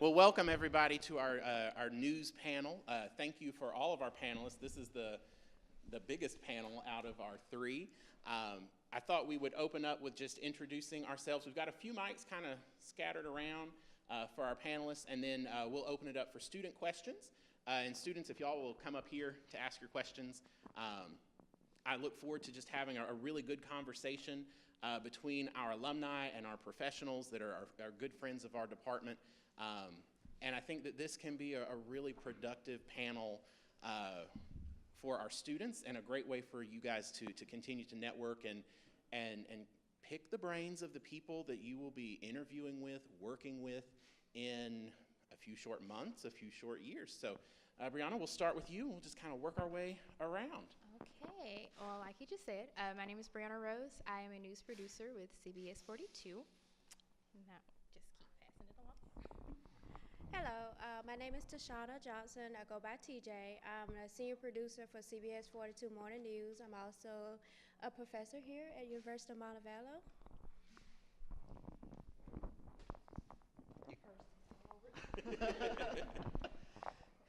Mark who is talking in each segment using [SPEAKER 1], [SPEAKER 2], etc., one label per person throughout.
[SPEAKER 1] Well, welcome everybody to our news panel. Thank you for all of our panelists. This is the biggest panel out of our three. I thought we would open up with just introducing ourselves. We've got a few mics kind of scattered around for our panelists, and then we'll open it up for student questions. And students, if y'all will come up here to ask your questions, I look forward to just having a really good conversation between our alumni and our professionals that are our good friends of our department. And I think that this can be a really productive panel for our students and a great way for you guys to continue to network and pick the brains of the people that you will be interviewing with, working with in a few short months, a few short years. So Brianna, we'll start with you. We'll just kind of work our way around.
[SPEAKER 2] Okay, well, like you just said, my name is Brianna Rose. I am a news producer with CBS 42. Now, just keep passing it along.
[SPEAKER 3] Hello, my name is Tashana Johnson. I go by TJ. I'm a senior producer for CBS 42 Morning News. I'm also a professor here at University of Montevallo.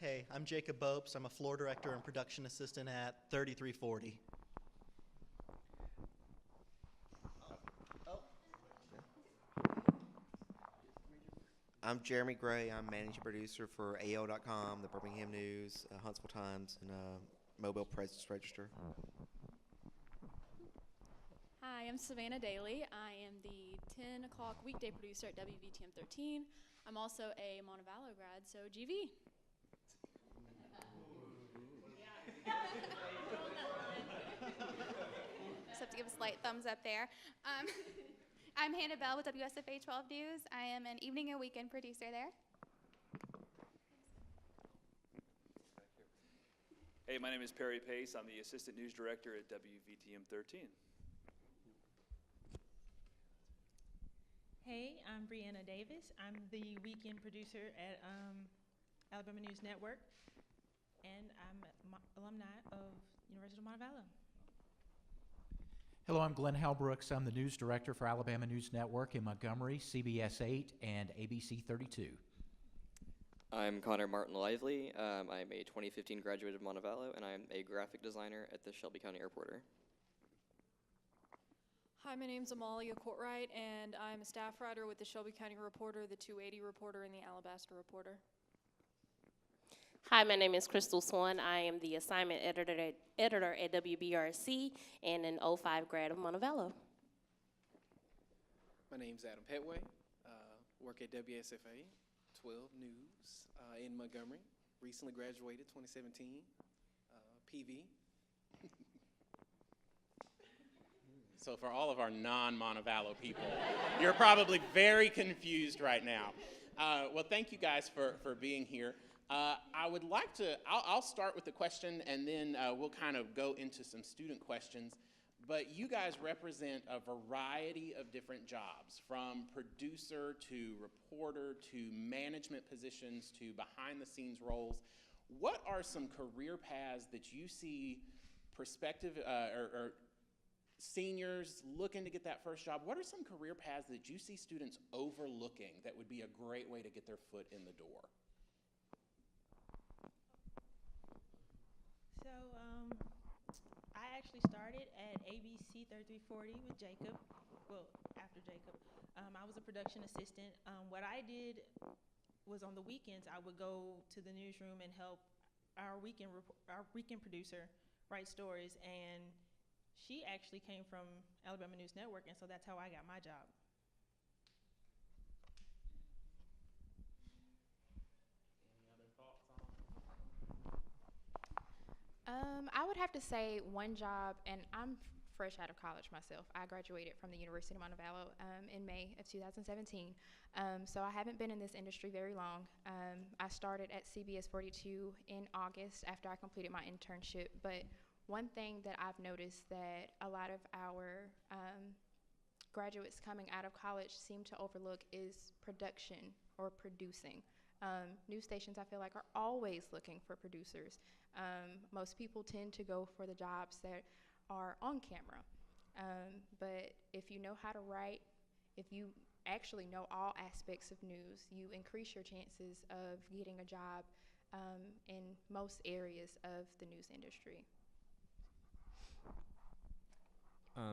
[SPEAKER 4] Hey, I'm Jacob Bopes. I'm a floor director and production assistant at 3340.
[SPEAKER 5] I'm Jeremy Gray. I'm managing producer for AL.com, the Birmingham News, Huntsville Times, and Mobile Press Register.
[SPEAKER 6] Hi, I'm Savannah Daly. I am the 10 o'clock weekday producer at WVTM 13. I'm also a Montevallo grad, so GV.
[SPEAKER 7] Just have to give a slight thumbs up there. I'm Hannah Bell with WSFA 12 News. I am an evening and weekend producer there.
[SPEAKER 8] Hey, my name is Perry Pace. I'm the assistant news director at WVTM 13.
[SPEAKER 9] Hey, I'm Brianna Davis. I'm the weekend producer at Alabama News Network, and I'm an alumni of University of Montevallo.
[SPEAKER 10] Hello, I'm Glenn Halbrooks. I'm the news director for Alabama News Network in Montgomery, CBS 8, and ABC 32.
[SPEAKER 11] I'm Connor Martin Lively. I'm a 2015 graduate of Montevallo, and I'm a graphic designer at the Shelby County Airporter.
[SPEAKER 6] Hi, my name's Amalia Courtwright, and I'm a staff writer with the Shelby County Reporter, the 280 Reporter, and the Alabaster Reporter.
[SPEAKER 12] Hi, my name is Crystal Swan. I am the assignment editor at WBRC and an 05 grad of Montevallo.
[SPEAKER 13] My name's Adam Petway. Work at WSFA 12 News in Montgomery. Recently graduated 2017. PV.
[SPEAKER 1] So for all of our non-Montevallo people, you're probably very confused right now. Well, thank you guys for being here. I would like to, I'll start with the question and then we'll kind of go into some student questions. But you guys represent a variety of different jobs, from producer to reporter to management positions to behind the scenes roles. What are some career paths that you see prospective or seniors looking to get that first job? What are some career paths that you see students overlooking that would be a great way to get their foot in the door?
[SPEAKER 9] So I actually started at ABC 3340 with Jacob, well, after Jacob. I was a production assistant. What I did was on the weekends, I would go to the newsroom and help our weekend producer write stories, and she actually came from Alabama News Network, and so that's how I got my job.
[SPEAKER 2] I would have to say one job, and I'm fresh out of college myself. I graduated from the University of Montevallo in May of 2017. So I haven't been in this industry very long. I started at CBS 42 in August after I completed my internship. But one thing that I've noticed that a lot of our graduates coming out of college seem to overlook is production or producing. News stations, I feel like, are always looking for producers. Most people tend to go for the jobs that are on camera. But if you know how to write, if you actually know all aspects of news, you increase your chances of getting a job in most areas of the news industry.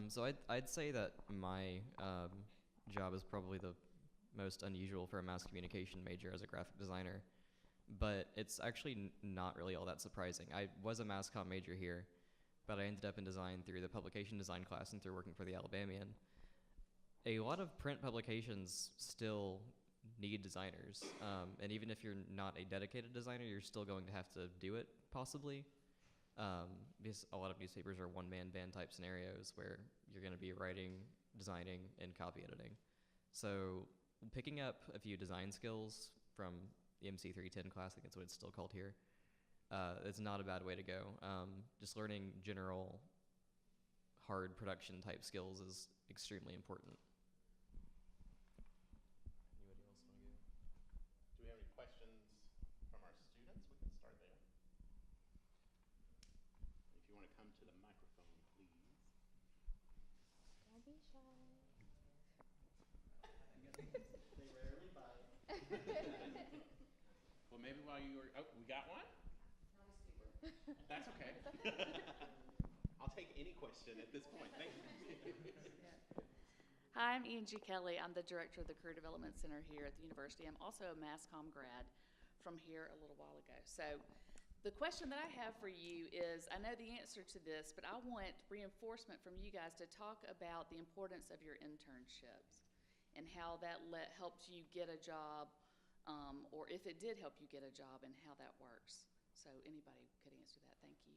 [SPEAKER 11] So I'd say that my job is probably the most unusual for a mass communication major as a graphic designer, but it's actually not really all that surprising. I was a Mass Comm major here, but I ended up in design through the publication design class and through working for the Alabamian. A lot of print publications still need designers, and even if you're not a dedicated designer, you're still going to have to do it, possibly. Because a lot of newspapers are one-man band type scenarios where you're going to be writing, designing, and copy editing. So picking up a few design skills from the MC 310 class, I think that's what it's still called here, it's not a bad way to go. Just learning general hard production type skills is extremely important.
[SPEAKER 1] Anybody else want to go? Do we have any questions from our students? We can start there. If you want to come to the microphone, please.
[SPEAKER 2] Don't be shy.
[SPEAKER 4] They rarely bite.
[SPEAKER 1] Well, maybe while you were, oh, we got one? That's okay. I'll take any question at this point. Thank you.
[SPEAKER 14] Hi, I'm Angie Kelly. I'm the director of the Career Development Center here at the university. I'm also a Mass Comm grad from here a little while ago. So the question that I have for you is, I know the answer to this, but I want reinforcement from you guys to talk about the importance of your internships and how that helped you get a job, or if it did help you get a job, and how that works. So anybody could answer that. Thank you.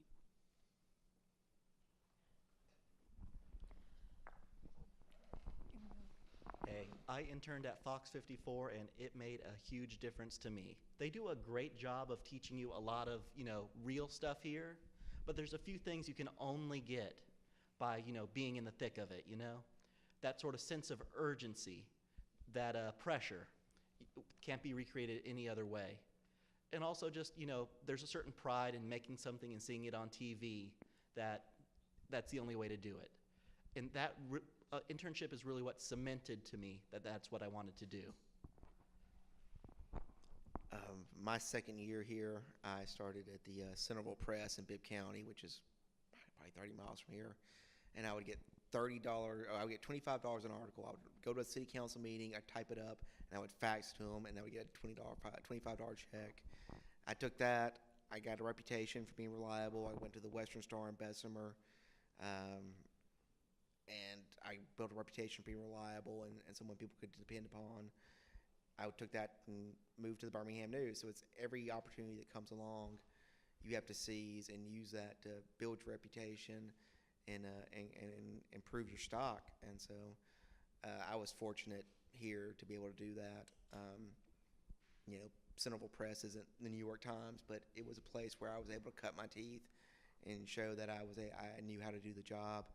[SPEAKER 4] Hey, I interned at Fox 54, and it made a huge difference to me. They do a great job of teaching you a lot of, real stuff here, but there's a few things you can only get by, being in the thick of it, That sort of sense of urgency, that pressure, can't be recreated any other way. And also just, there's a certain pride in making something and seeing it on TV that's the only way to do it. And that internship is really what cemented to me that that's what I wanted to do.
[SPEAKER 5] My second year here, I started at the Centerville Press in Bibb County, which is probably 30 miles from here, and I would get I would get $25 an article. I would go to a city council meeting, I'd type it up, and I would fax to them, and I would get a $25 check. I took that. I got a reputation for being reliable. I went to the Western Star in Bessemer, and I built a reputation for being reliable and someone people could depend upon. I took that and moved to the Birmingham News. So it's every opportunity that comes along, you have to seize and use that to build your reputation and improve your stock. And so I was fortunate here to be able to do that. Centerville Press isn't the New York Times, but it was a place where I was able to cut my teeth and show that I knew how to do the job,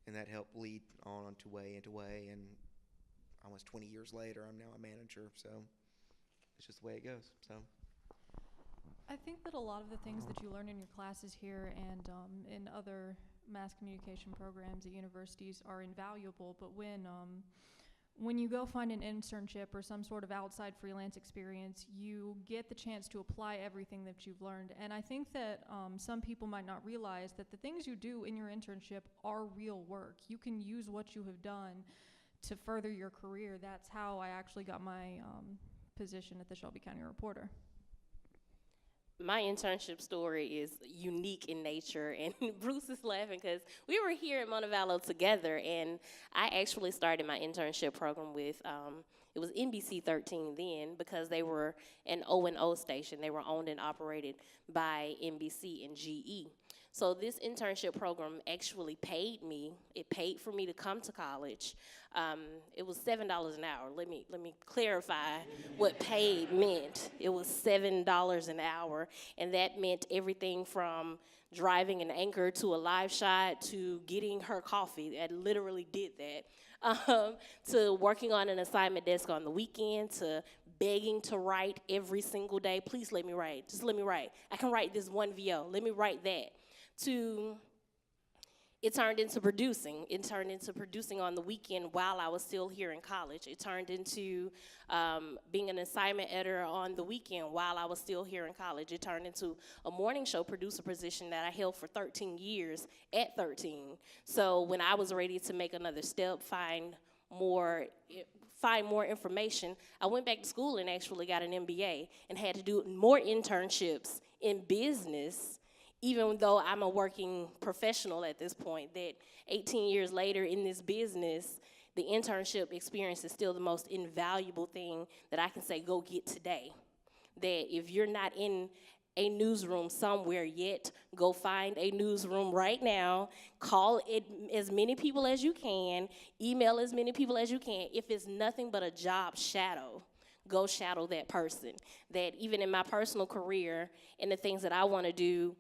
[SPEAKER 5] and that helped lead on to way into way. And almost 20 years later, I'm now a manager. So it's just the way it goes. So
[SPEAKER 15] I think that a lot of the things that you learn in your classes here and in other mass communication programs at universities are invaluable, but when you go find an internship or some sort of outside freelance experience, you get the chance to apply everything that you've learned. And I think that some people might not realize that the things you do in your internship are real work. You can use what you have done to further your career. That's how I actually got my position at the Shelby County Reporter.
[SPEAKER 12] My internship story is unique in nature, and Bruce is laughing because we were here at Montevallo together, and I actually started my internship program with, it was NBC 13 then, because they were an O&O station. They were owned and operated by NBC and GE. So this internship program actually paid me. It paid for me to come to college. It was $7 an hour. Let me clarify what paid meant. It was $7 an hour, and that meant everything from driving an anchor to a live shot to getting her coffee. I literally did that. To working on an assignment desk on the weekend, to begging to write every single day. Please let me write. Just let me write. I can write this one VO. Let me write that. To it turned into producing. It turned into producing on the weekend while I was still here in college. It turned into being an assignment editor on the weekend while I was still here in college. It turned into a morning show producer position that I held for 13 years at 13. So when I was ready to make another step, find more information, I went back to school and actually got an MBA and had to do more internships in business, even though I'm a working professional at this point, that 18 years later in this business, the internship experience is still the most invaluable thing that I can say, go get today. That if you're not in a newsroom somewhere yet, go find a newsroom right now, call it as many people as you can, email as many people as you can. If it's nothing but a job shadow, go shadow that person. That even in my personal career and the things that I want to do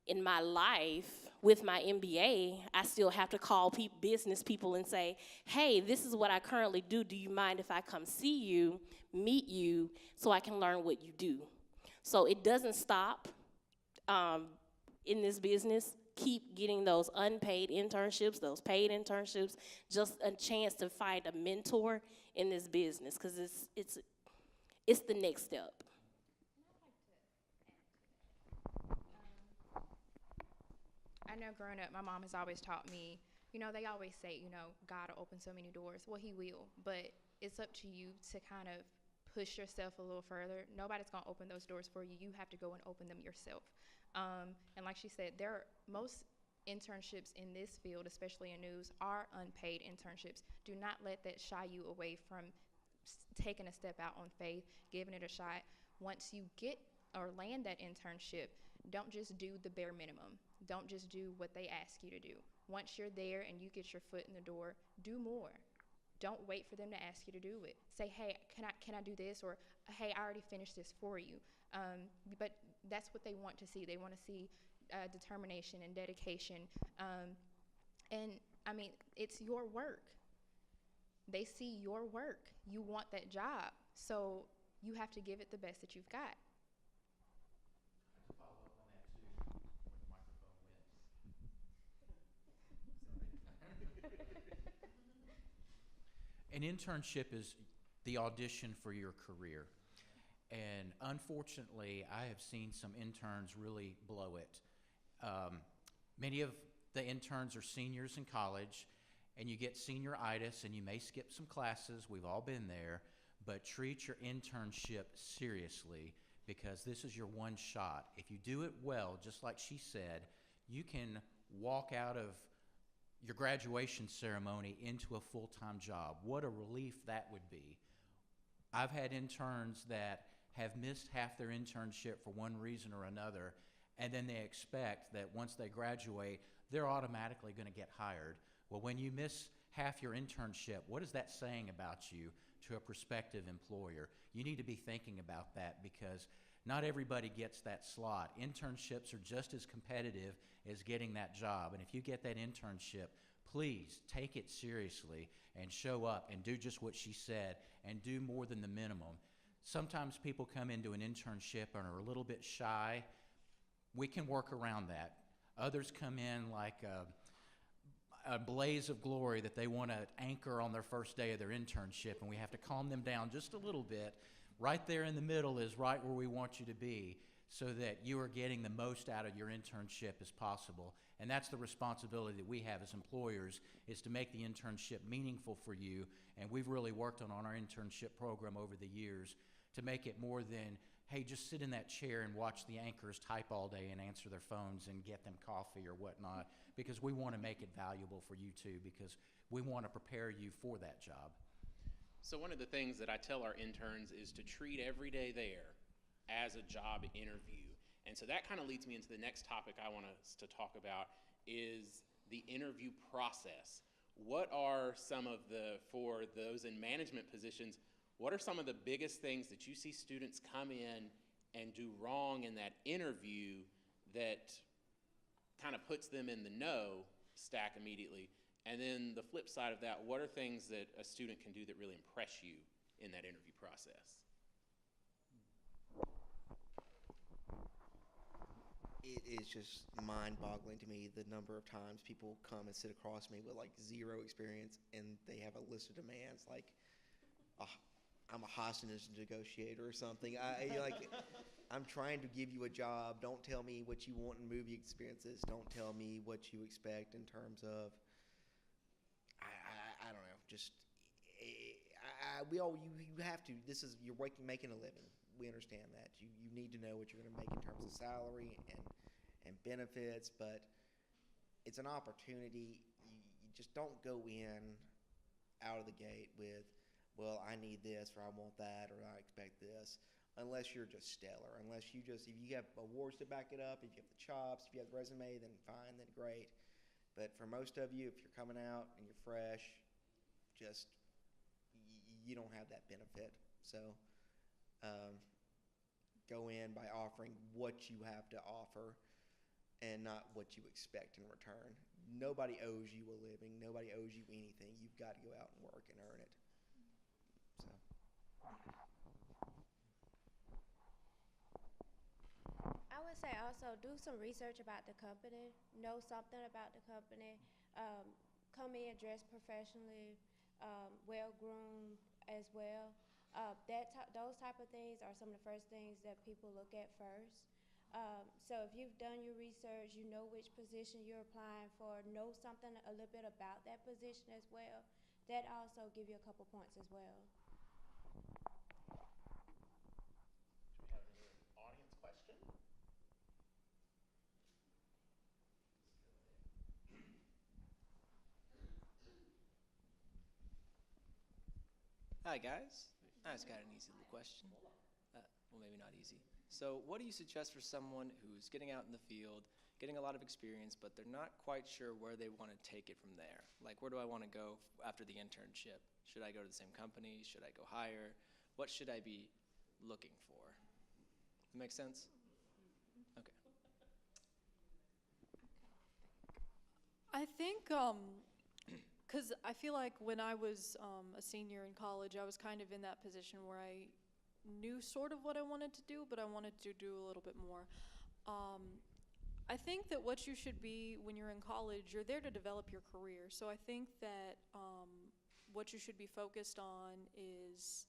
[SPEAKER 12] in my life with my MBA, I still have to call business people and say, hey, this is what I currently do. Do you mind if I come see you, meet you, so I can learn what you do? So it doesn't stop in this business. Keep getting those unpaid internships, those paid internships, just a chance to find a mentor in this business, because it's the next step.
[SPEAKER 2] I know growing up, my mom has always taught me, they always say, God will open so many doors. Well, he will, but it's up to you to kind of push yourself a little further. Nobody's going to open those doors for you. You have to go and open them yourself. And like she said, most internships in this field, especially in news, are unpaid internships. Do not let that shy you away from taking a step out on faith, giving it a shot. Once you get or land that internship, don't just do the bare minimum. Don't just do what they ask you to do. Once you're there and you get your foot in the door, do more. Don't wait for them to ask you to do it. Say, hey, can I do this? Or, hey, I already finished this for you. But that's what they want to see. They want to see determination and dedication. And, I mean, it's your work. They see your work. You want that job. So you have to give it the best that you've got.
[SPEAKER 10] An internship is the audition for your career. And unfortunately, I have seen some interns really blow it. Many of the interns are seniors in college, and you get senioritis, and you may skip some classes. We've all been there. But treat your internship seriously, because this is your one shot. If you do it well, just like she said, you can walk out of your graduation ceremony into a full-time job. What a relief that would be. I've had interns that have missed half their internship for one reason or another, and then they expect that once they graduate, they're automatically going to get hired. Well, when you miss half your internship, what is that saying about you to a prospective employer? You need to be thinking about that, because not everybody gets that slot. Internships are just as competitive as getting that job. And if you get that internship, please take it seriously and show up and do just what she said and do more than the minimum. Sometimes people come into an internship and are a little bit shy. We can work around that. Others come in like a blaze of glory that they want to anchor on their first day of their internship, and we have to calm them down just a little bit. Right there in the middle is right where we want you to be, so that you are getting the most out of your internship as possible. And that's the responsibility that we have as employers, is to make the internship meaningful for you. And we've really worked on our internship program over the years to make it more than, hey, just sit in that chair and watch the anchors type all day and answer their phones and get them coffee or whatnot, because we want to make it valuable for you too, because we want to prepare you for that job.
[SPEAKER 1] So one of the things that I tell our interns is to treat every day there as a job interview. And so that kind of leads me into the next topic I want us to talk about, is the interview process. What are some of for those in management positions, what are some of the biggest things that you see students come in and do wrong in that interview that kind of puts them in the no stack immediately? And then the flip side of that, what are things that a student can do that really impress you in that interview process?
[SPEAKER 5] it is just mind-boggling to me the number of times people come and sit across me with like zero experience and they have a list of demands like, I'm a hostage negotiator or something. I'm trying to give you a job. Don't tell me what you want in movie experiences. Don't tell me what you expect in terms of, I don't know. Just you have to. This is you're making a living. We understand that. You need to know what you're going to make in terms of salary and benefits, but it's an opportunity. You just don't go in out of the gate with, well, I need this, or I want that, or I expect this, unless you're just stellar. If you have awards to back it up, if you have the chops, if you have the resume, then fine, then great. But for most of you, if you're coming out and you're fresh, you don't have that benefit. So go in by offering what you have to offer and not what you expect in return. Nobody owes you a living. Nobody owes you anything. You've got to go out and work and earn it.
[SPEAKER 3] I would say also do some research about the company, know something about the company, come in dressed professionally, well-groomed as well. Those type of things are some of the first things that people look at first. So if you've done your research, you know which position you're applying for, know something a little bit about that position as well, that also give you a couple points as well.
[SPEAKER 1] Do we have any audience question?
[SPEAKER 16] Hi guys, I just got an easy little question. Well, maybe not easy. So what do you suggest for someone who's getting out in the field, getting a lot of experience, but they're not quite sure where they want to take it from there? Like, where do I want to go after the internship? Should I go to the same company? Should I go higher? What should I be looking for? That make sense? Okay.
[SPEAKER 15] I think, because I feel like when I was a senior in college, I was kind of in that position where I knew sort of what I wanted to do, but I wanted to do a little bit more. I think that what you should be when you're in college, you're there to develop your career. So I think that what you should be focused on is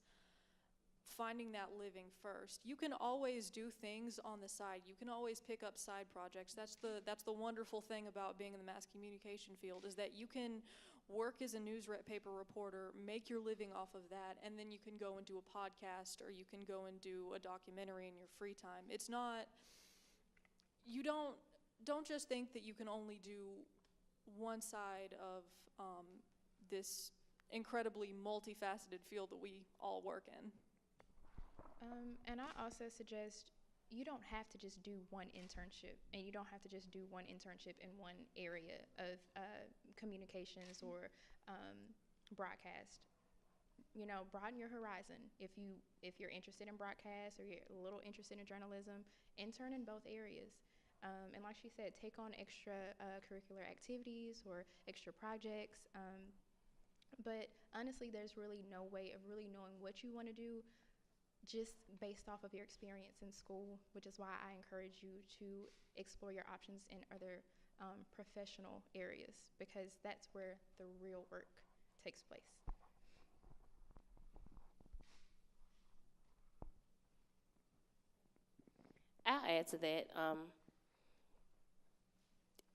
[SPEAKER 15] finding that living first. You can always do things on the side. You can always pick up side projects. That's the wonderful thing about being in the mass communication field, is that you can work as a paper reporter, make your living off of that, and then you can go and do a podcast, or you can go and do a documentary in your free time. It's not, you don't just think that you can only do one side of this incredibly multifaceted field that we all work in.
[SPEAKER 2] And I also suggest you don't have to just do one internship, and you don't have to just do one internship in one area of communications or broadcast. You know, broaden your horizon. If you're interested in broadcast, or you're a little interested in journalism, intern in both areas. And like she said, take on extra curricular activities or extra projects. But honestly, there's really no way of really knowing what you want to do just based off of your experience in school, which is why I encourage you to explore your options in other professional areas, because that's where the real work takes place.
[SPEAKER 12] I'll add to that.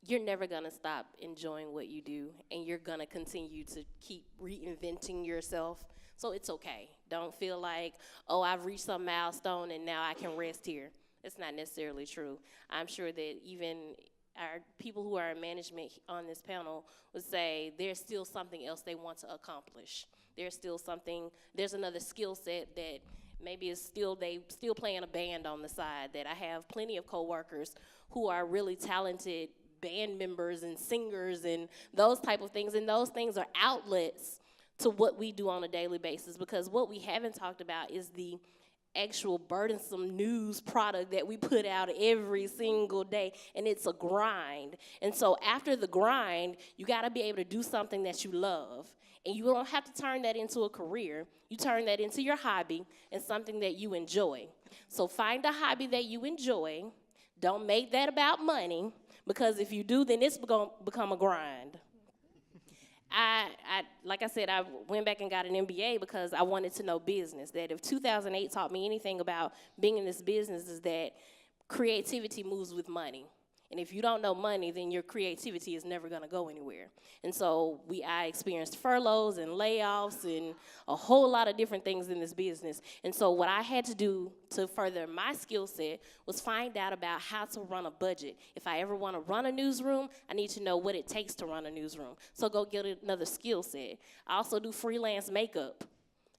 [SPEAKER 12] You're never going to stop enjoying what you do, and you're going to continue to keep reinventing yourself. So it's okay. Don't feel like, oh, I've reached some milestone and now I can rest here. It's not necessarily true. I'm sure that even our people who are in management on this panel would say there's still something else they want to accomplish. There's still something, there's another skill set that maybe is they still playing a band on the side. That I have plenty of coworkers who are really talented band members and singers and those type of things, and those things are outlets to what we do on a daily basis, because what we haven't talked about is the actual burdensome news product that we put out every single day, and it's a grind. And so after the grind, you got to be able to do something that you love, and you don't have to turn that into a career. You turn that into your hobby and something that you enjoy. So find a hobby that you enjoy, Don't make that about money, because if you do, then it's going to become a grind. Like I said, I went back and got an MBA because I wanted to know business. That if 2008 taught me anything about being in this business, is that creativity moves with money. And if you don't know money, then your creativity is never going to go anywhere. And so I experienced furloughs and layoffs and a whole lot of different things in this business. And so what I had to do to further my skill set was find out about how to run a budget. If I ever want to run a newsroom, I need to know what it takes to run a newsroom. So go get another skill set. I also do freelance makeup.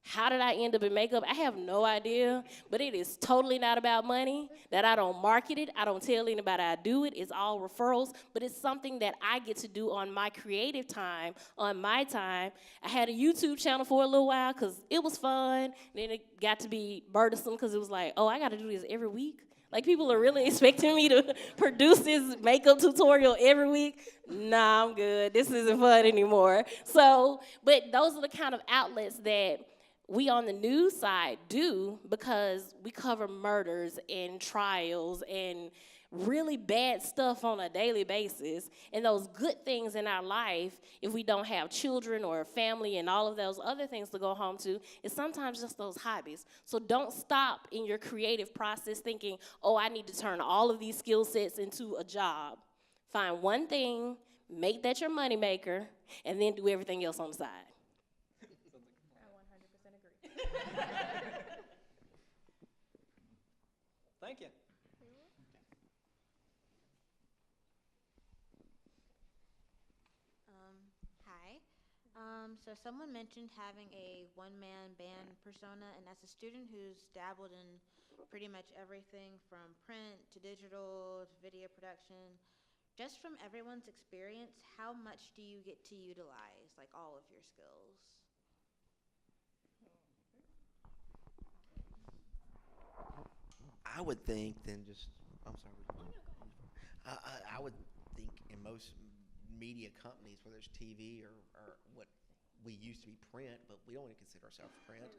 [SPEAKER 12] How did I end up in makeup? I have no idea, but it is totally not about money, that I don't market it, I don't tell anybody I do it, it's all referrals, but it's something that I get to do on my creative time, on my time. I had a YouTube channel for a little while because it was fun, then it got to be burdensome because it was like, oh, I got to do this every week? Like, people are really expecting me to produce this makeup tutorial every week? Nah, I'm good, this isn't fun anymore. So, but those are the kind of outlets that we on the news side do, because we cover murders and trials and really bad stuff on a daily basis. And those good things in our life, if we don't have children or a family and all of those other things to go home to, is sometimes just those hobbies. So don't stop in your creative process thinking, oh, I need to turn all of these skill sets into a job. Find one thing, make that your moneymaker, and then do everything else on the side.
[SPEAKER 16] Thank you.
[SPEAKER 17] Hi. So someone mentioned having a one-man band persona, and as a student who's dabbled in pretty much everything from print to digital to video production, just from everyone's experience, how much do you get to utilize, like, all of your skills?
[SPEAKER 5] I would think then I'm sorry. I would think in most media companies, whether it's TV or what we used to be print, but we don't even consider ourselves print.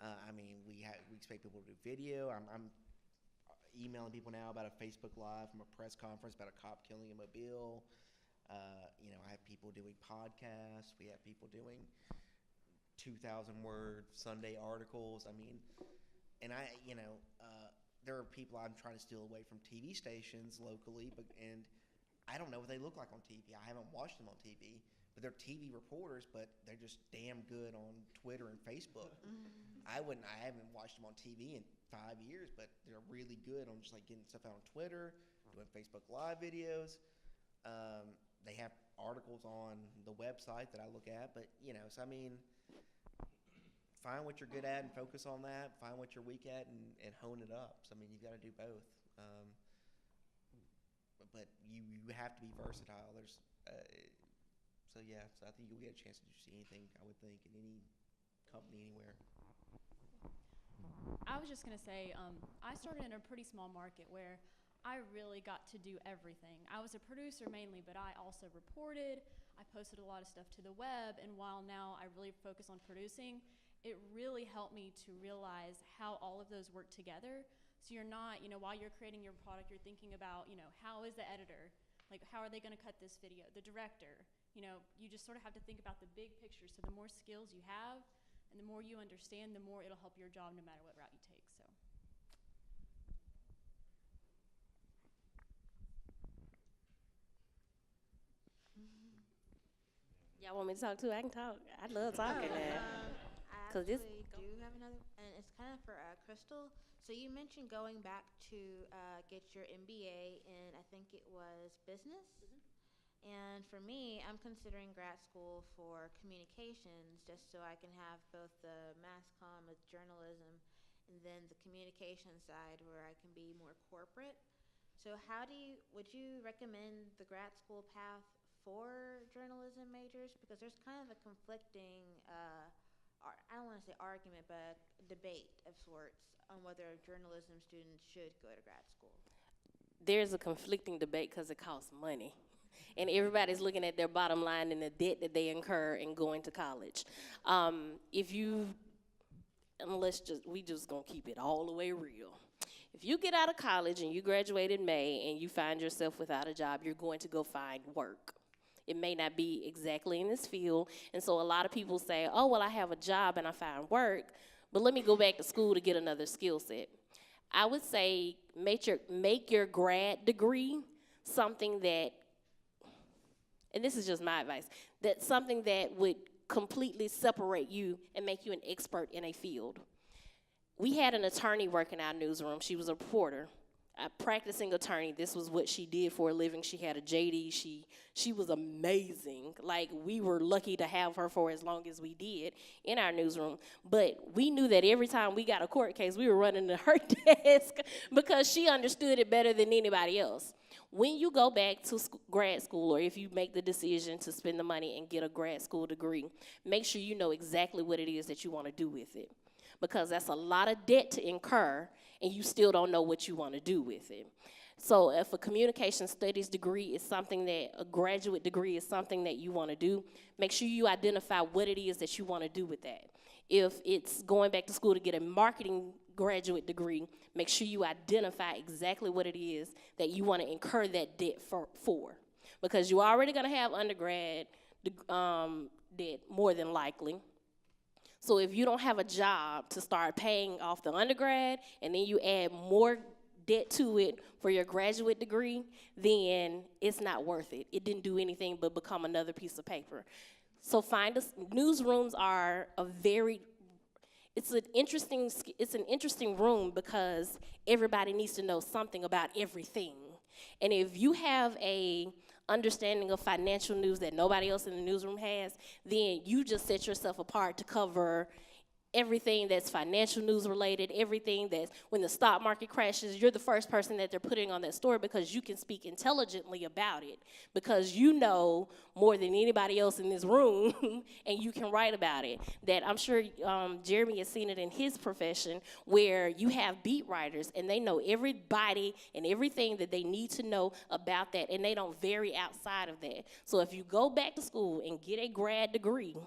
[SPEAKER 5] I mean, we expect people to do video. I'm emailing people now about a Facebook Live from a press conference about a cop killing in Mobile. I have people doing podcasts. We have people doing 2,000-word Sunday articles. I mean, and there are people I'm trying to steal away from TV stations locally, and I don't know what they look like on TV. I haven't watched them on TV, but they're TV reporters, but they're just damn good on Twitter and Facebook. I haven't watched them on TV in 5 years, but they're really good on just like getting stuff out on Twitter, doing Facebook Live videos. They have articles on the website that I look at, but so I mean, find what you're good at and focus on that. Find what you're weak at and hone it up. So I mean, you've got to do both. But you have to be versatile. So I think you'll get a chance to see anything, I would think, in any company anywhere.
[SPEAKER 6] I was just going to say, I started in a pretty small market where I really got to do everything. I was a producer mainly, but I also reported. I posted a lot of stuff to the web, and while now I really focus on producing, it really helped me to realize how all of those work together. So you're not, while you're creating your product, you're thinking about, how is the editor? Like, how are they going to cut this video? The director? You just sort of have to think about the big picture. So the more skills you have and the more you understand, the more it'll help your job no matter what route you take. So.
[SPEAKER 12] Y'all want me to talk too? I can talk. I love talking.
[SPEAKER 17] I actually do have another, and it's kind of for Crystal. So you mentioned going back to get your MBA in, I think it was business? And for me, I'm considering grad school for communications, just so I can have both the Mass Comm with journalism and then the communication side where I can be more corporate. So would you recommend the grad school path for journalism majors? Because there's kind of a conflicting, I don't want to say argument, but debate of sorts on whether journalism students should go to grad school.
[SPEAKER 12] There's a conflicting debate because it costs money. And everybody's looking at their bottom line and the debt that they incur in going to college. We just gonna keep it all the way real. If you get out of college and you graduate in May and you find yourself without a job, you're going to go find work. It may not be exactly in this field. And so a lot of people say, oh, well, I have a job and I find work, but let me go back to school to get another skill set. I would say make your grad degree something that, and this is just my advice, that's something that would completely separate you and make you an expert in a field. We had an attorney work in our newsroom. She was a reporter, a practicing attorney. This was what she did for a living. She had a JD. She was amazing. Like, we were lucky to have her for as long as we did in our newsroom. But we knew that every time we got a court case, we were running to her desk because she understood it better than anybody else. When you go back to grad school, or if you make the decision to spend the money and get a grad school degree, make sure you know exactly what it is that you want to do with it, because that's a lot of debt to incur, and you still don't know what you want to do with it. So if a communication studies degree is something that, a graduate degree is something that you want to do, make sure you identify what it is that you want to do with that. If it's going back to school to get a marketing graduate degree, make sure you identify exactly what it is that you want to incur that debt for. Because you're already going to have undergrad debt, more than likely. So if you don't have a job to start paying off the undergrad, and then you add more debt to it for your graduate degree, then it's not worth it. It didn't do anything but become another piece of paper. So newsrooms are it's an interesting room because everybody needs to know something about everything. And if you have a understanding of financial news that nobody else in the newsroom has, then you just set yourself apart to cover everything that's financial news related, everything that's, when the stock market crashes, you're the first person that they're putting on that story because you can speak intelligently about it, because you know more than anybody else in this room and you can write about it. That I'm sure Jeremy has seen it in his profession, where you have beat writers and they know everybody and everything that they need to know about that, and they don't vary outside of that. So if you go back to school and get a grad degree,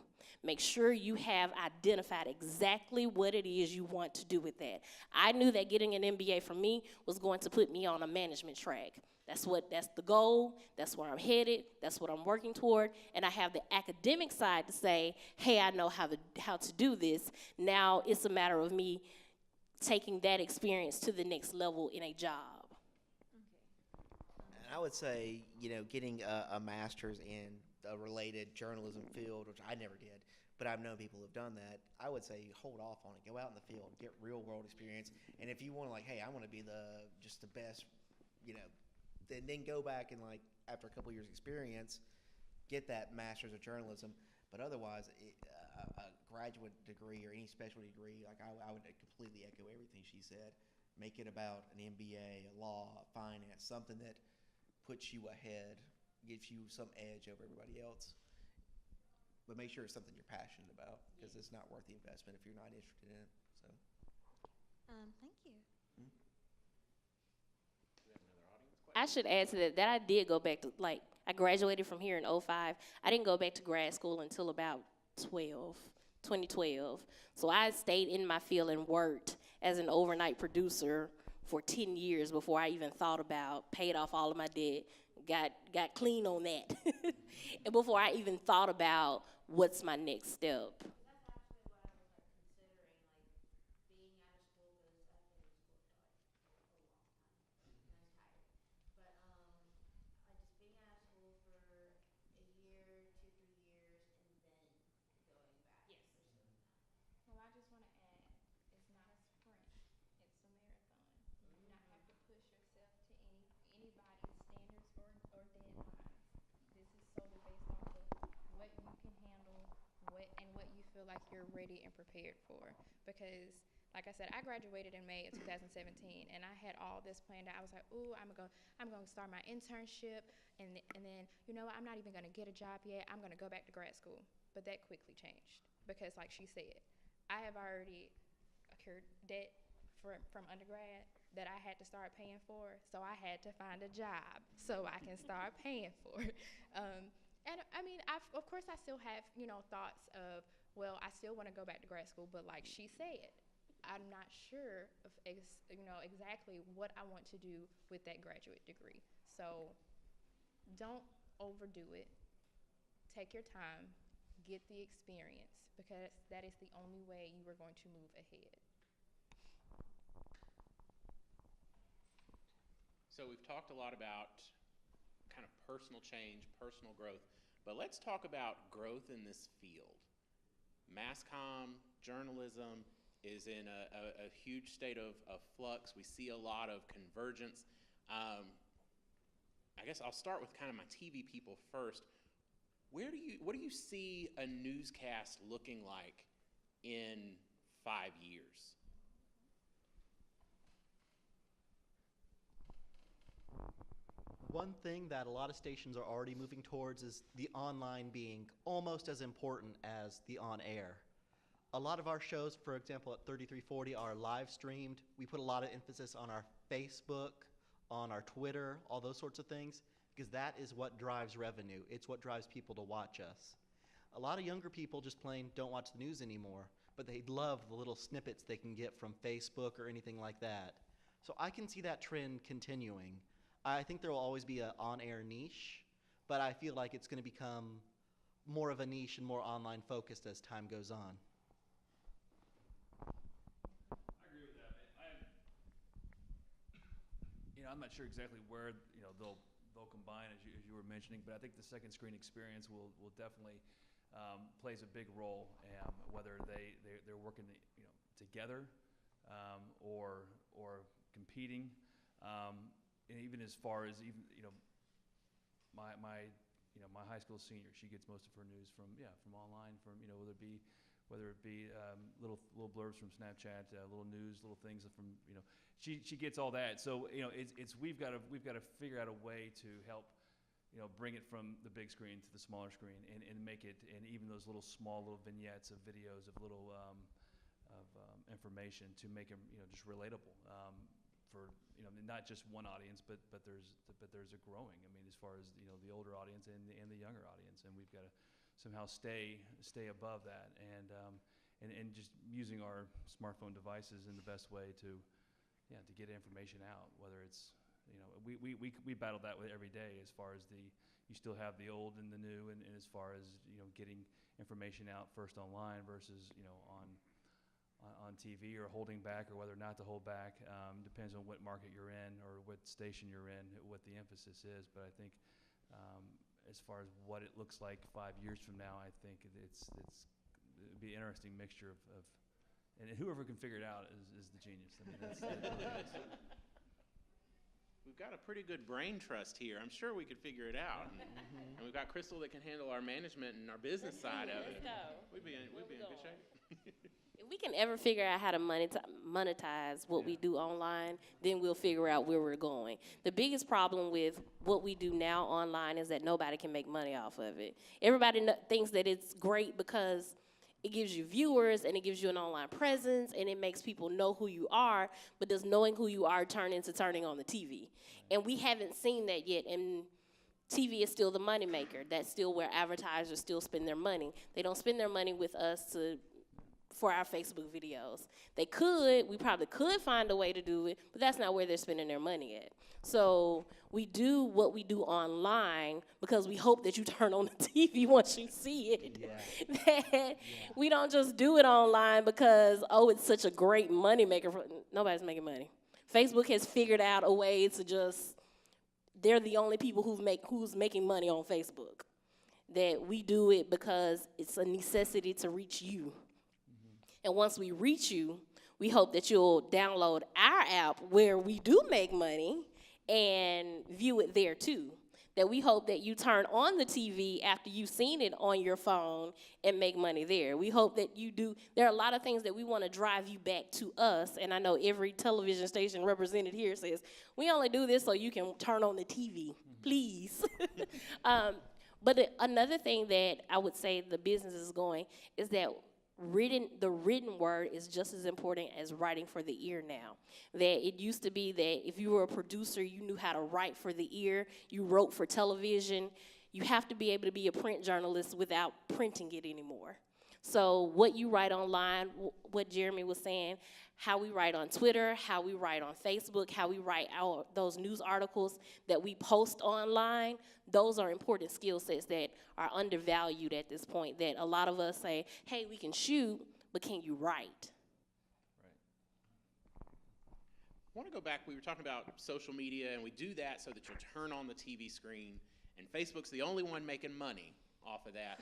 [SPEAKER 12] make sure you have identified exactly what it is you want to do with that. I knew that getting an MBA for me was going to put me on a management track. That's the goal, that's where I'm headed, that's what I'm working toward, and I have the academic side to say, hey, I know how to do this. Now it's a matter of me taking that experience to the next level in a job.
[SPEAKER 5] And I would say, getting a master's in a related journalism field, which I never did, but I've known people who've done that. I would say hold off on it. Go out in the field, get real world experience. And if you want to, hey, I want to be just the best, then go back and after a couple years experience, get that master's of journalism. But otherwise, a graduate degree or any specialty degree, I would completely echo everything she said. Make it about an MBA, a law, finance, something that puts you ahead, gives you some edge over everybody else. But make sure it's something you're passionate about, because it's not worth the investment if you're not interested in it. So.
[SPEAKER 17] Thank you.
[SPEAKER 12] I should add to that I did go back to, I graduated from here in 2005. I didn't go back to grad school until about 2012. So I stayed in my field and worked as an overnight producer for 10 years before I even thought about, paid off all of my debt, got clean on that, and before I even thought about what's my next step.
[SPEAKER 2] Well, I just want to add, it's not a sprint, it's a marathon. You do not have to push yourself to anybody's standards or deadlines. This is solely based off of what you can handle, what you feel like you're ready and prepared for. Because, like I said, I graduated in May of 2017, and I had all this planned out. I was like, ooh, I'm gonna start my internship, and then, I'm not even gonna get a job yet. I'm gonna go back to grad school. But that quickly changed because, like she said, I have already accrued debt from undergrad that I had to start paying for, so I had to find a job so I can start paying for it. And I mean, of course, I still have, thoughts of, well, I still want to go back to grad school, but like she said, I'm not sure of exactly what I want to do with that graduate degree. So don't overdo it. Take your time, get the experience, because that is the only way you are going to move ahead.
[SPEAKER 1] So we've talked a lot about kind of personal change, personal growth, but let's talk about growth in this field. Mass comm, journalism is in a huge state of flux. We see a lot of convergence. I guess I'll start with kind of my TV people first. What do you see a newscast looking like in 5 years?
[SPEAKER 4] One thing that a lot of stations are already moving towards is the online being almost as important as the on-air. A lot of our shows, for example, at 3340 are live streamed. We put a lot of emphasis on our Facebook, on our Twitter, all those sorts of things, because that is what drives revenue. It's what drives people to watch us. A lot of younger people just plain don't watch the news anymore, but they love the little snippets they can get from Facebook or anything like that. So I can see that trend continuing. I think there will always be an on-air niche, but I feel like it's going to become more of a niche and more online focused as time goes on.
[SPEAKER 8] I agree with that. I'm not sure exactly where they'll combine as you were mentioning, but I think the second screen experience will definitely plays a big role, whether they're working together or competing. And even as far as my high school senior, she gets most of her news from online, from whether it be little blurbs from Snapchat, little news, little things from she gets all that. So we've got to figure out a way to help bring it from the big screen to the smaller screen and make it, and even those small little vignettes of videos of little information to make them just relatable. For not just one audience, but there's a growing. I mean, as far as the older audience and the younger audience, and we've got to somehow stay above that, and just using our smartphone devices in the best way to get information out. Whether it's we battle that with every day, as far as you still have the old and the new, and as far as getting information out first online versus on TV, or holding back, or whether or not to hold back. Depends on what market you're in or what station you're in, what the emphasis is. But I think as far as what it looks like 5 years from now, I think it'd be an interesting mixture of and whoever can figure it out is the genius. I mean, that's
[SPEAKER 1] We've got a pretty good brain trust here. I'm sure we could figure it out. And we've got Crystal that can handle our management and our business side of it. We'd be in good shape.
[SPEAKER 12] If we can ever figure out how to monetize what we do online, then we'll figure out where we're going. The biggest problem with what we do now online is that nobody can make money off of it. Everybody thinks that it's great because it gives you viewers and it gives you an online presence and it makes people know who you are, but does knowing who you are turn into turning on the TV? And we haven't seen that yet, and TV is still the moneymaker. That's still where advertisers still spend their money. They don't spend their money with us for our Facebook videos. We probably could find a way to do it, but that's not where they're spending their money at. So we do what we do online because we hope that you turn on the TV once you see it. Yeah. We don't just do it online because, it's such a great moneymaker. Nobody's making money. Facebook has figured out a way to they're the only people who's making money on Facebook. That we do it because it's a necessity to reach you. And once we reach you, we hope that you'll download our app where we do make money and view it there too. That we hope that you turn on the TV after you've seen it on your phone and make money there. We hope that you do. There are a lot of things that we want to drive you back to us, and I know every television station represented here says, we only do this so you can turn on the TV, please. But another thing that I would say the business is going is that the written word is just as important as writing for the ear now. That it used to be that if you were a producer, you knew how to write for the ear, you wrote for television. You have to be able to be a print journalist without printing it anymore. So what you write online what Jeremy was saying, how we write on Twitter, how we write on Facebook, how we write those news articles that we post online, those are important skill sets that are undervalued at this point, that a lot of us say, hey, we can shoot, but can you write?
[SPEAKER 1] I want to go back. We were talking about social media, and we do that so that you'll turn on the TV screen, and Facebook's the only one making money off of that.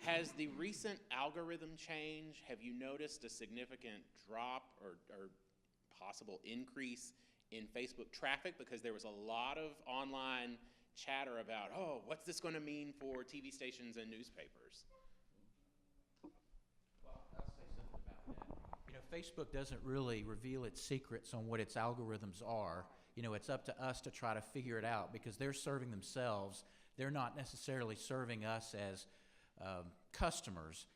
[SPEAKER 1] Has the recent algorithm change, have you noticed a significant drop or possible increase in Facebook traffic? Because there was a lot of online chatter about, oh, what's this going to mean for TV stations and newspapers?
[SPEAKER 10] Well, I'll say something about that. You know, Facebook doesn't really reveal its secrets on what its algorithms are. You know, it's up to us to try to figure it out because they're serving themselves. They're not necessarily serving us as customers.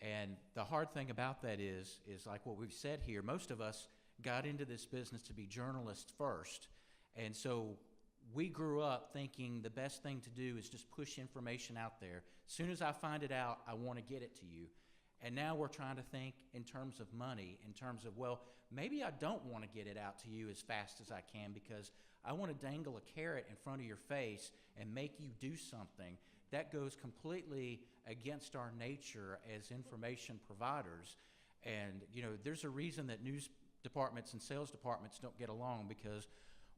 [SPEAKER 10] And the hard thing about that is like what we've said here, most of us got into this business to be journalists first. And so we grew up thinking the best thing to do is just push information out there. As soon as I find it out, I want to get it to you. And now we're trying to think in terms of money, in terms of, well, maybe I don't want to get it out to you as fast as I can because I want to dangle a carrot in front of your face and make you do something. That goes completely against our nature as information providers. And, you know, there's a reason that news departments and sales departments don't get along because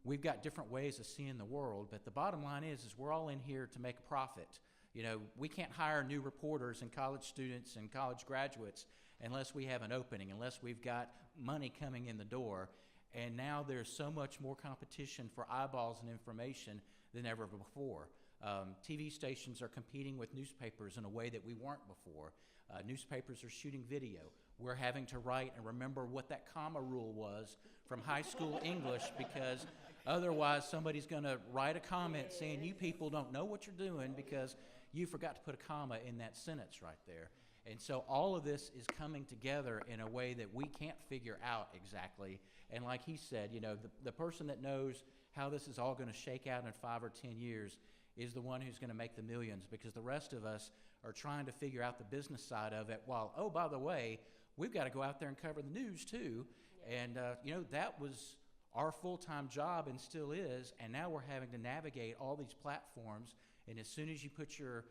[SPEAKER 10] we've got different ways of seeing the world. But the bottom line is we're all in here to make a profit. You know, we can't hire new reporters and college students and college graduates unless we have an opening, unless we've got money coming in the door. And now there's so much more competition for eyeballs and information than ever before. TV stations are competing with newspapers in a way that we weren't before. Newspapers are shooting video. We're having to write and remember what that comma rule was from high school English because otherwise somebody's going to write a comment saying you people don't know what you're doing because you forgot to put a comma in that sentence right there. And so all of this is coming together in a way that we can't figure out exactly. And like he said, you know, the person that knows how this is all going to shake out in 5 or 10 years is the one who's going to make the millions because the rest of us are trying to figure out the business side of it while, oh, by the way, we've got to go out there and cover the news too. And, you know, that was our full-time job and still is, and now we're having to navigate all these platforms, and as soon as you put your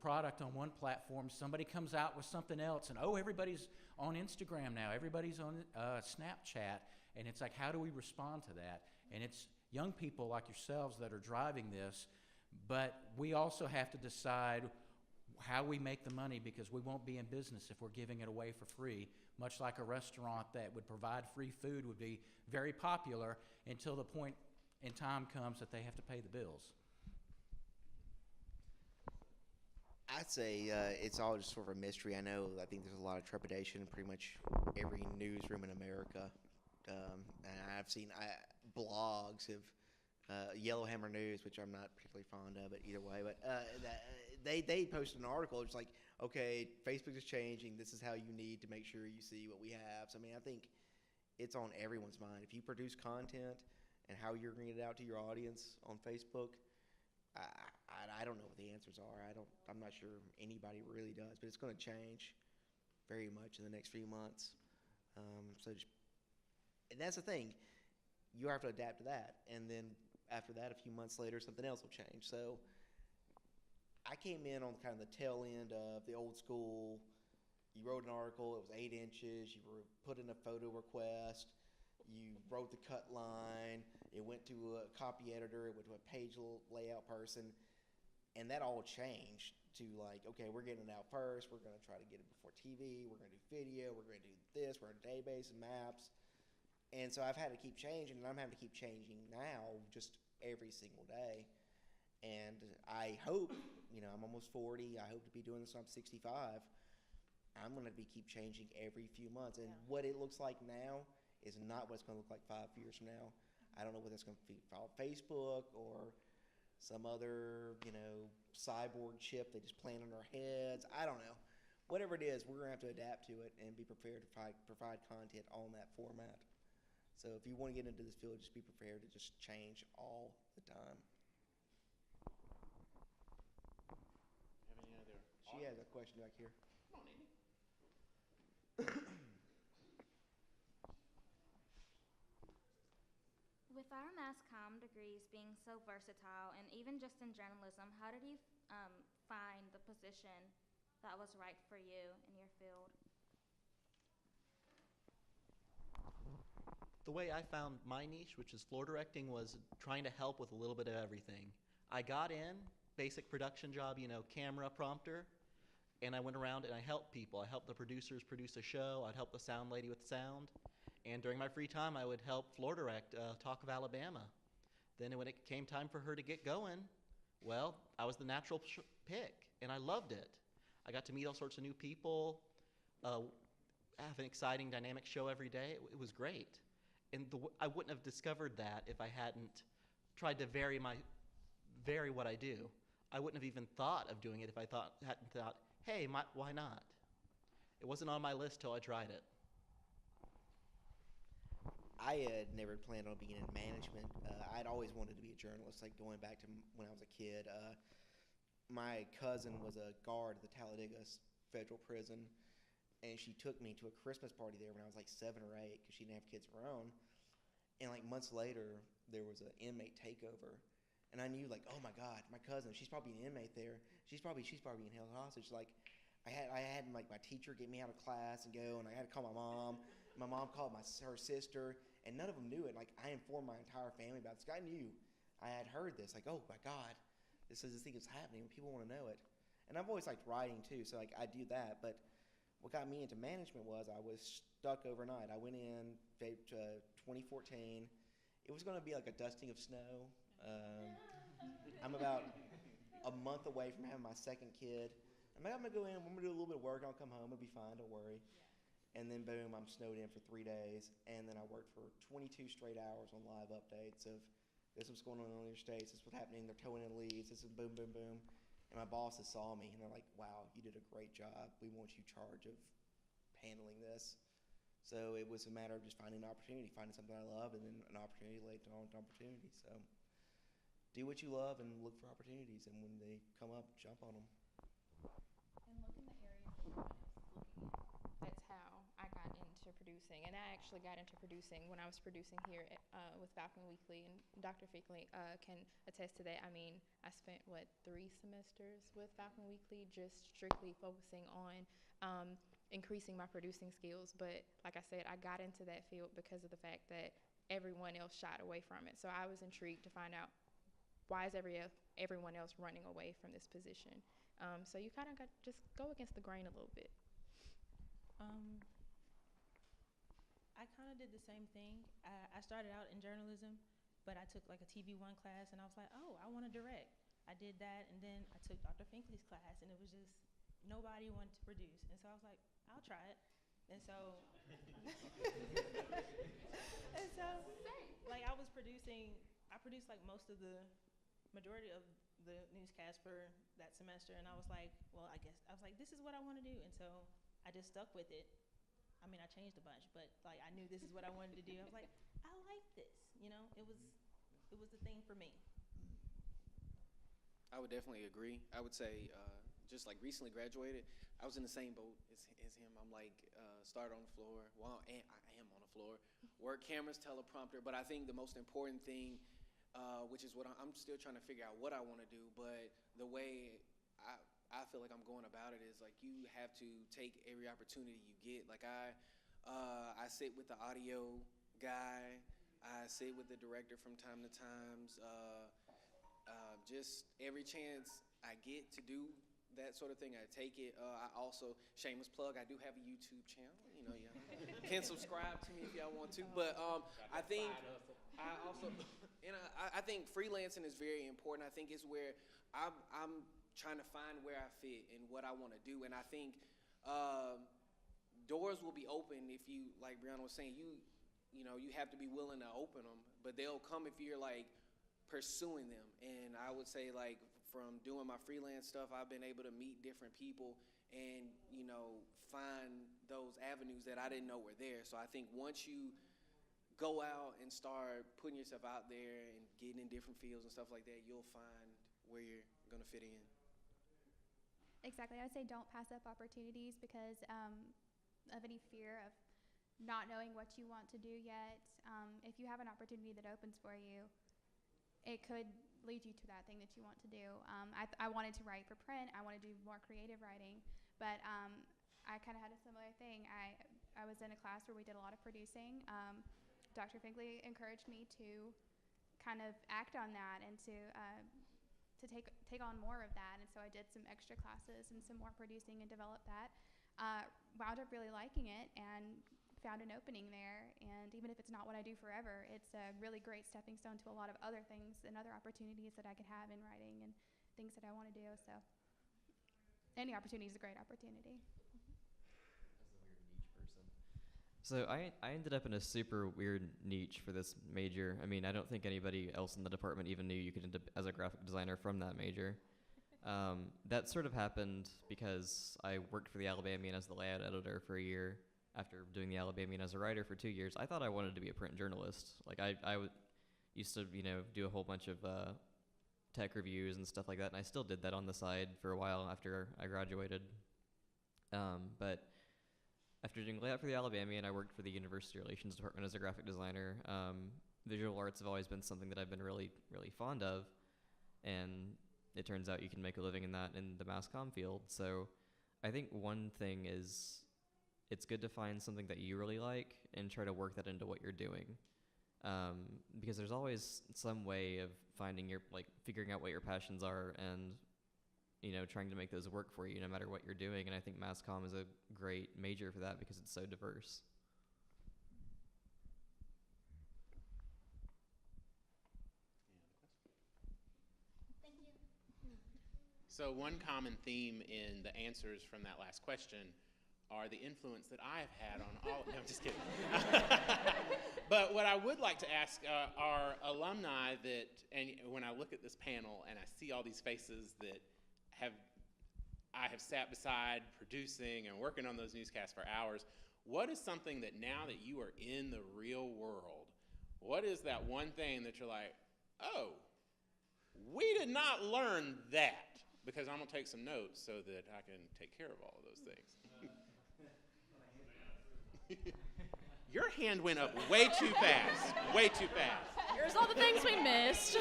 [SPEAKER 10] product on one platform, somebody comes out with something else, and oh, everybody's on Instagram now, everybody's on Snapchat, and it's like, how do we respond to that? And it's young people like yourselves that are driving this, but we also have to decide how we make the money because we won't be in business if we're giving it away for free, much like a restaurant that would provide free food would be very popular until the point in time comes that they have to pay the bills.
[SPEAKER 5] I'd say it's all just sort of a mystery. I think there's a lot of trepidation in pretty much every newsroom in America. And I've seen blogs of Yellowhammer News, which I'm not particularly fond of it either way, but they posted an article. It's like, okay, Facebook is changing. This is how you need to make sure you see what we have. So, I mean, I think it's on everyone's mind. If you produce content and how you're bringing it out to your audience on Facebook, I don't know what the answers are. I'm not sure anybody really does, but it's going to change very much in the next few months. And that's the thing. You have to adapt to that. And then after that, a few months later, something else will change. So I came in on kind of the tail end of the old school. You wrote an article. It was 8 inches. You put in a photo request. You wrote the cut line. It went to a copy editor. It went to a page layout person. And that all changed to like, okay, we're getting it out first. We're going to try to get it before TV. We're going to do video. We're going to do this. We're in a database and maps. And so I've had to keep changing, and I'm having to keep changing now just every single day. And I hope, I'm almost 40. I hope to be doing this when I'm 65. I'm going to keep changing every few months. And what it looks like now is not what it's going to look like 5 years from now. I don't know whether it's going to be Facebook or some other, cyborg chip they just plant on our heads. I don't know. Whatever it is, we're going to have to adapt to it and be prepared to provide content on that format. So if you want to get into this field, just be prepared to just change all the time.
[SPEAKER 1] Have any other?
[SPEAKER 5] She has a question back here.
[SPEAKER 1] Come on, Amy.
[SPEAKER 18] degrees, being so versatile, and even just in journalism, how did you find the position that was right for you in your field?
[SPEAKER 4] The way I found my niche, which is floor directing, was trying to help with a little bit of everything. I got in, basic production job, camera, prompter, and I went around and I helped people. I helped the producers produce a show. I'd help the sound lady with sound. And during my free time, I would help floor direct Talk of Alabama. Then when it came time for her to get going, well, I was the natural pick, and I loved it. I got to meet all sorts of new people, have an exciting, dynamic show every day. It was great. And I wouldn't have discovered that if I hadn't tried to vary what I do. I wouldn't have even thought of doing it if I hadn't thought, hey, why not? It wasn't on my list till I tried it.
[SPEAKER 5] I had never planned on being in management. I'd always wanted to be a journalist, like going back to when I was a kid. My cousin was a guard at the Talladega Federal Prison, and she took me to a Christmas party there when I was like 7 or 8 because she didn't have kids of her own. And like months later, there was an inmate takeover, and I knew like, oh my God, my cousin, she's probably an inmate there. She's probably being held hostage. Like, I had like my teacher get me out of class and go, and I had to call my mom. My mom called her sister, and none of them knew it. Like, I informed my entire family about this. I knew. I had heard this. Like, oh my God, this thing is happening. People want to know it. And I've always liked writing too, so like I do that. But what got me into management was I was stuck overnight. I went in 2014. It was going to be like a dusting of snow. I'm about a month away from having my second kid. I'm like, I'm going to go in, I'm going to do a little bit of work, and I'll come home, it'll be fine, don't worry. And then boom, I'm snowed in for 3 days, and then I worked for 22 straight hours on live updates of this is what's going on in the states, this is what's happening, they're towing in leads, this is boom, boom, boom. And my bosses saw me, and they're like, wow, you did a great job. We want you in charge of handling this. So it was a matter of just finding an opportunity, finding something I love, and then an opportunity led to an opportunity. So do what you love and look for opportunities, and when they come up, jump on them.
[SPEAKER 2] And look in the areas that no one else is looking at. That's how I got into producing. And I actually got into producing when I was producing here with Falcon Weekly. And Dr. Fickley can attest to that. I mean, I spent, 3 semesters with Falcon Weekly just strictly focusing on increasing my producing skills. But like I said, I got into that field because of the fact that everyone else shied away from it. So I was intrigued to find out, why is everyone else running away from this position? So you kind of got just go against the grain a little bit.
[SPEAKER 9] I kind of did the same thing. I started out in journalism, but I took like a TV1 class, and I was like, oh, I want to direct. I did that, and then I took Dr. Finkley's class, and it was just nobody wanted to produce. And so I was like, I'll try it. And so, like I produced like most of the majority of the newscast for that semester, and I was like, this is what I want to do, and so I just stuck with it. I mean, I changed a bunch, but like I knew this is what I wanted to do. I was like, I like this, it was the thing for me.
[SPEAKER 13] I would definitely agree. I would say, just like recently graduated, I was in the same boat as him. I'm like, start on the floor. Well, I am on the floor. Work cameras, teleprompter, but I think the most important thing, which is what I'm still trying to figure out what I want to do, but the way I feel like I'm going about it is like you have to take every opportunity you get. Like I sit with the audio guy, I sit with the director from time to time. Just every chance I get to do that sort of thing, I take it. I also, shameless plug, I do have a YouTube channel. You can subscribe to me if y'all want to. But I think I also, and I think freelancing is very important. I think it's where I'm trying to find where I fit and what I want to do. And I think doors will be open if you, like Brianna was saying, you have to be willing to open them. But they'll come if you're like pursuing them. And I would say like from doing my freelance stuff, I've been able to meet different people and, find those avenues that I didn't know were there. So I think once you go out and start putting yourself out there and getting in different fields and stuff like that, you'll find where you're going to fit in.
[SPEAKER 7] Exactly. I would say don't pass up opportunities because of any fear of not knowing what you want to do yet. If you have an opportunity that opens for you, it could lead you to that thing that you want to do. I wanted to write for print. I want to do more creative writing, but I kind of had a similar thing. I was in a class where we did a lot of producing. Dr. Finkley encouraged me to kind of act on that and to take on more of that. And so I did some extra classes and some more producing and developed that. Wound up really liking it and found an opening there. And even if it's not what I do forever, it's a really great stepping stone to a lot of other things and other opportunities that I could have in writing and things that I want to do. So any opportunity is a great opportunity.
[SPEAKER 11] So I ended up in a super weird niche for this major. I mean, I don't think anybody else in the department even knew you could end up as a graphic designer from that major. That sort of happened because I worked for the Alabamian as the layout editor for a year. After doing the Alabamian as a writer for 2 years, I thought I wanted to be a print journalist. Like used to, do a whole bunch of tech reviews and stuff like that, and I still did that on the side for a while after I graduated. But after doing layout for the Alabamian, I worked for the University Relations Department as a graphic designer. Visual arts have always been something that I've been really, really fond of, and it turns out you can make a living in that in the Mass Comm field. So I think one thing is it's good to find something that you really like and try to work that into what you're doing. Because there's always some way of figuring out what your passions are and, trying to make those work for you no matter what you're doing. And I think Mass Comm is a great major for that because it's so diverse.
[SPEAKER 7] Thank you.
[SPEAKER 1] So one common theme in the answers from that last question are the influence that I've had on all. No, I'm just kidding. But what I would like to ask are alumni that, and when I look at this panel and I see all these faces that I have sat beside producing and working on those newscasts for hours, what is something that now that you are in the real world, what is that one thing that you're like, oh, we did not learn that? Because I'm going to take some notes so that I can take care of all of those things. Your hand went up way too fast. Way too fast.
[SPEAKER 6] Here's all the things we missed.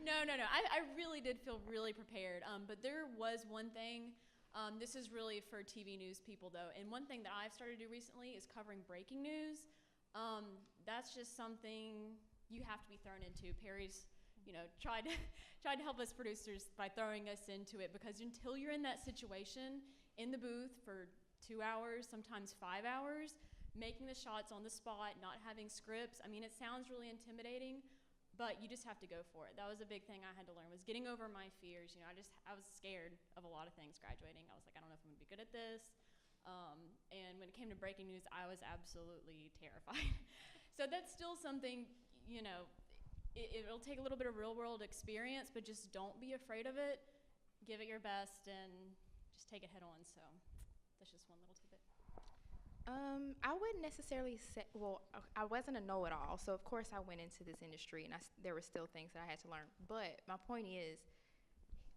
[SPEAKER 6] No. I really did feel really prepared. But there was one thing. This is really for TV news people, though. And one thing that I've started to do recently is covering breaking news. That's just something you have to be thrown into. Perry's, tried to help us producers by throwing us into it, because until you're in that situation in the booth for 2 hours, sometimes 5 hours, making the shots on the spot, not having scripts. I mean, it sounds really intimidating, but you just have to go for it. That was a big thing I had to learn, was getting over my fears. I was scared of a lot of things graduating. I was like, I don't know if I'm gonna be good at this. And when it came to breaking news, I was absolutely terrified. So that's still something, it'll take a little bit of real world experience, but just don't be afraid of it. Give it your best and just take it head on. So that's just one little tidbit.
[SPEAKER 2] I wouldn't necessarily say, I wasn't a know-it-all, so of course I went into this industry and there were still things that I had to learn. But my point is,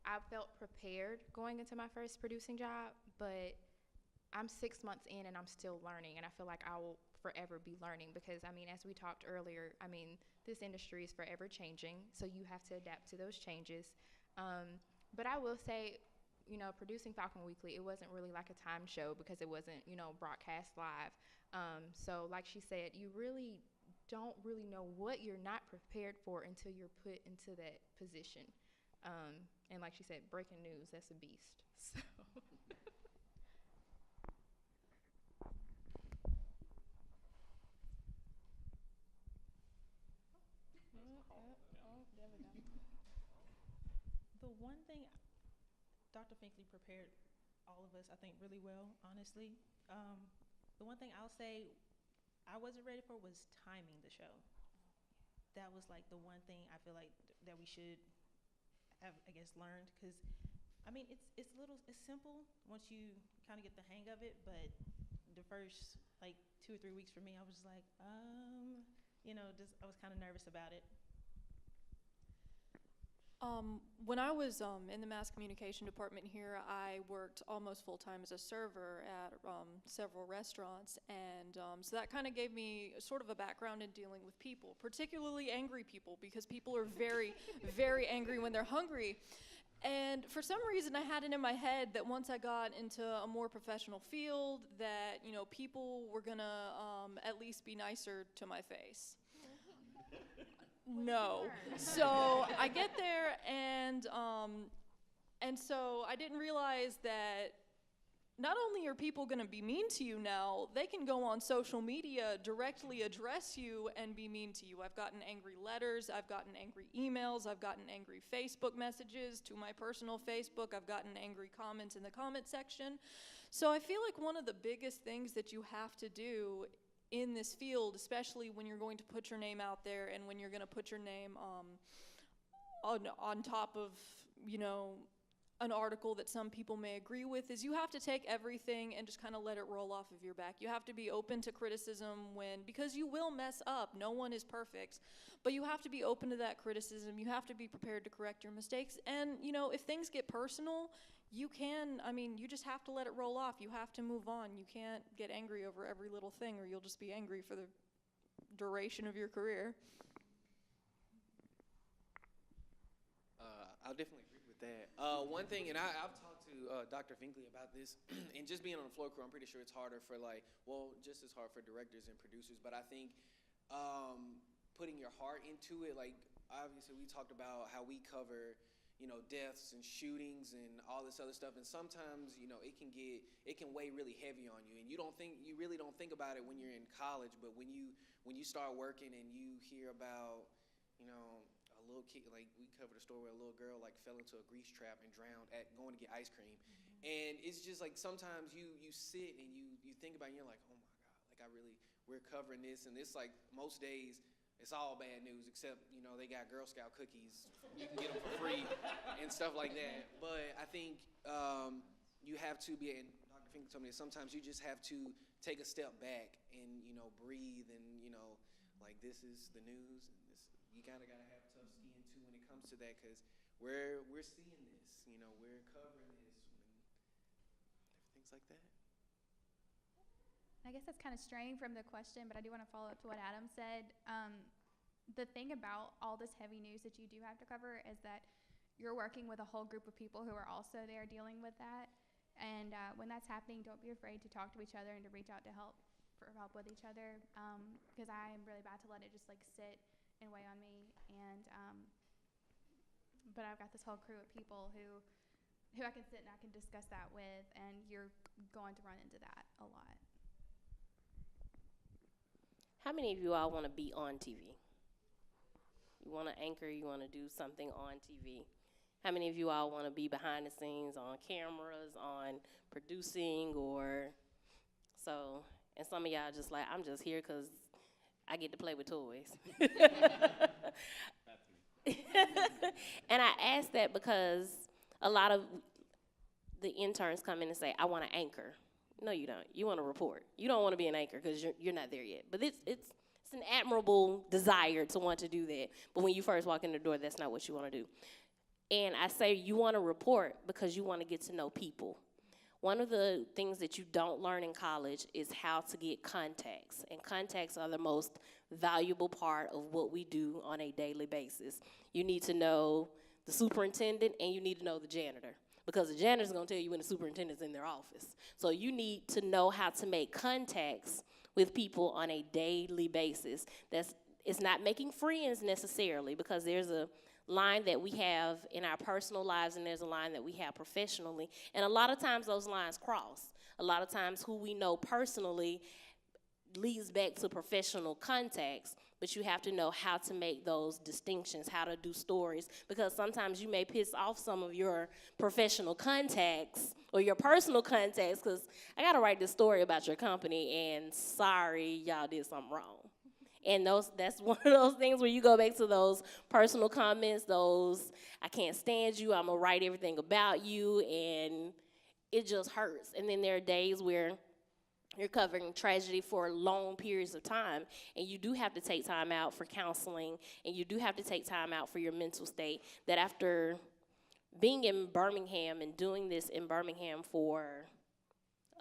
[SPEAKER 2] I felt prepared going into my first producing job, but I'm 6 months in and I'm still learning, and I feel like I will forever be learning because, as we talked earlier, this industry is forever changing, so you have to adapt to those changes. But I will say, producing Falcon Weekly, it wasn't really like a time show because it wasn't, broadcast live. So like she said, you really don't really know what you're not prepared for until you're put into that position. And like she said, breaking news, that's a beast. So.
[SPEAKER 9] The one thing Dr. Finkley prepared all of us, I think, really well, honestly. The one thing I'll say I wasn't ready for was timing the show. That was like the one thing I feel like that we should have, I guess, learned, because it's simple once you kind of get the hang of it, but the first 2 or 3 weeks for me, I was just like, I was kind of nervous about it.
[SPEAKER 15] When I was in the mass communication department here, I worked almost full-time as a server at several restaurants, and so that kind of gave me sort of a background in dealing with people, particularly angry people, because people are very, very angry when they're hungry. And for some reason, I had it in my head that once I got into a more professional field, that, you know, people were gonna at least be nicer to my face. No. So I get there, and so I didn't realize that not only are people going to be mean to you now, they can go on social media, directly address you, and be mean to you. I've gotten angry letters, I've gotten angry emails, I've gotten angry Facebook messages to my personal Facebook, I've gotten angry comments in the comment section. So I feel like one of the biggest things that you have to do in this field, especially when you're going to put your name out there and when you're going to put your name on top of, you know, an article that some people may agree with, is you have to take everything and just kind of let it roll off of your back. You have to be open to criticism because you will mess up. No one is perfect, but you have to be open to that criticism. You have to be prepared to correct your mistakes. And, you know, if things get personal, you just have to let it roll off. You have to move on. You can't get angry over every little thing, or you'll just be angry for the duration of your career.
[SPEAKER 13] I'll definitely agree with that. One thing, and I've talked to Dr. Finkley about this, and just being on the floor crew, I'm pretty sure it's harder for just as hard for directors and producers, but I think putting your heart into it, like obviously we talked about how we cover, you know, deaths and shootings and all this other stuff, and sometimes, you know, it can weigh really heavy on you, and you really don't think about it when you're in college, but when you start working and you hear about, you know, a little kid, like we covered a story where a little girl like fell into a grease trap and drowned going to get ice cream, and it's just like sometimes you sit and you think about it and you're like, oh my God, like we're covering this, and it's like most days it's all bad news, except, you know, they got Girl Scout cookies. You can get them for free and stuff like that. But I think you have to be, and Dr. Finkley told me that sometimes you just have to take a step back and, you know, breathe and, you know, like this is the news. And you gotta have tough skin too when it comes to that, because we're seeing this, you know, we're covering this and things like that.
[SPEAKER 7] I guess that's kind of straying from the question, but I do want to follow up to what Adam said. The thing about all this heavy news that you do have to cover is that you're working with a whole group of people who are also there dealing with that. And when that's happening, don't be afraid to talk to each other and to reach out for help with each other, because I am really bad to let it just like sit and weigh on me. And but I've got this whole crew of people who I can sit and I can discuss that with, and you're going to run into that a lot.
[SPEAKER 12] How many of you all want to be on TV? You want to anchor, you want to do something on TV. How many of you all want to be behind the scenes on cameras, on producing, or so? And some of y'all just like, I'm just here because I get to play with toys. And I ask that because a lot of the interns come in and say, I want to anchor. No, you don't. You want to report. You don't want to be an anchor because you're not there yet. But it's an admirable desire to want to do that. But when you first walk in the door, that's not what you want to do. And I say you want to report because you want to get to know people. One of the things that you don't learn in college is how to get contacts. And contacts are the most valuable part of what we do on a daily basis. You need to know the superintendent and you need to know the janitor, because the janitor's going to tell you when the superintendent's in their office. So you need to know how to make contacts with people on a daily basis. It's not making friends necessarily, because there's a line that we have in our personal lives and there's a line that we have professionally. And a lot of times those lines cross. A lot of times who we know personally leads back to professional contacts, but you have to know how to make those distinctions, how to do stories, because sometimes you may piss off some of your professional contacts or your personal contacts, because I got to write this story about your company, and sorry, y'all did something wrong. And that's one of those things where you go back to those personal comments, those, I can't stand you, I'm going to write everything about you, and it just hurts. And then there are days where you're covering tragedy for long periods of time, and you do have to take time out for counseling, and you do have to take time out for your mental state. That after being in Birmingham and doing this in Birmingham for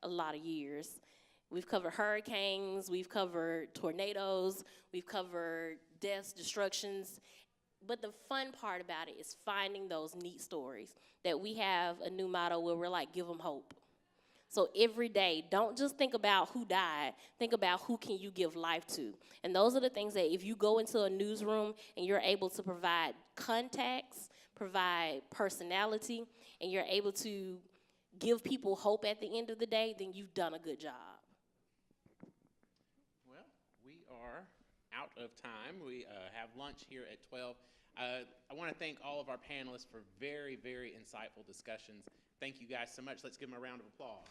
[SPEAKER 12] a lot of years, we've covered hurricanes, we've covered tornadoes, we've covered deaths, destructions. But the fun part about it is finding those neat stories. That we have a new motto where we're like, give them hope. So every day, don't just think about who died, think about who can you give life to. And those are the things that if you go into a newsroom and you're able to provide context, provide personality, and you're able to give people hope at the end of the day, then you've done a good job.
[SPEAKER 1] Well, we are out of time. We have lunch here at 12. I want to thank all of our panelists for very, very insightful discussions. Thank you guys so much. Let's give them a round of applause.